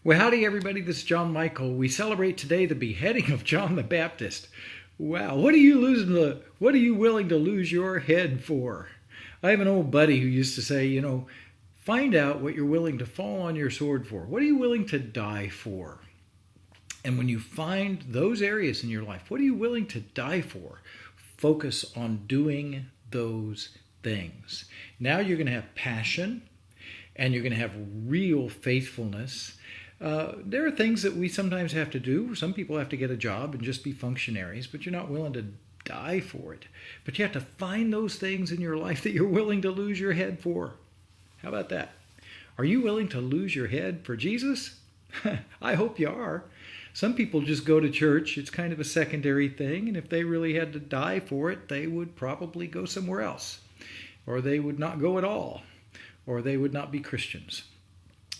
Well, howdy, everybody. This is John Michael. We celebrate today the beheading of John the Baptist. Wow, what are you willing to lose your head for? I have an old buddy who used to say, find out what you're willing to fall on your sword for. What are you willing to die for? And when you find those areas in your life, what are you willing to die for? Focus on doing those things. Now you're going to have passion and you're going to have real faithfulness. There are things that we sometimes have to do. Some people have to get a job and just be functionaries, but you're not willing to die for it. But you have to find those things in your life that you're willing to lose your head for. How about that? Are you willing to lose your head for Jesus? I hope you are. Some people just go to church. It's kind of a secondary thing, and if they really had to die for it, they would probably go somewhere else, or they would not go at all, or they would not be Christians.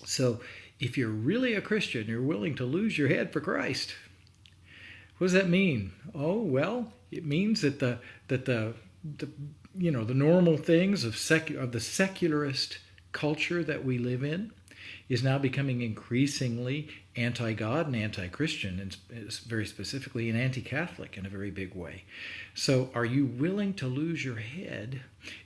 So if you're really a Christian, you're willing to lose your head for Christ. What does that mean? Oh, well, it means that the normal things of the secularist culture that we live in is now becoming increasingly anti-God and anti-Christian, and very specifically and anti-Catholic in a very big way. So are you willing to lose your head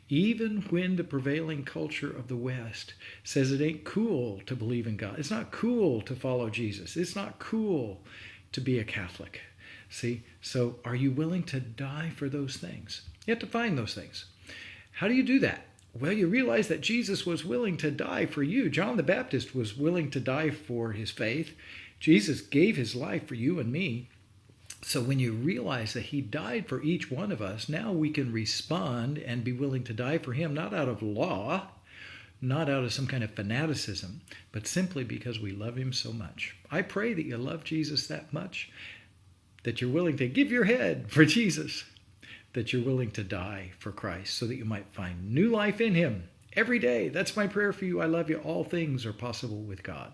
even when the prevailing culture of the West says it ain't cool to believe in God? It's not cool to follow Jesus. It's not cool to be a Catholic. See? So are you willing to die for those things? You have to find those things. How do you do that? Well, you realize that Jesus was willing to die for you. John the Baptist was willing to die for his faith. Jesus gave his life for you and me. So when you realize that he died for each one of us, now we can respond and be willing to die for him, not out of law, not out of some kind of fanaticism, but simply because we love him so much. I pray that you love Jesus that much, that you're willing to give your head for Jesus, that you're willing to die for Christ so that you might find new life in him every day. That's my prayer for you. I love you. All things are possible with God.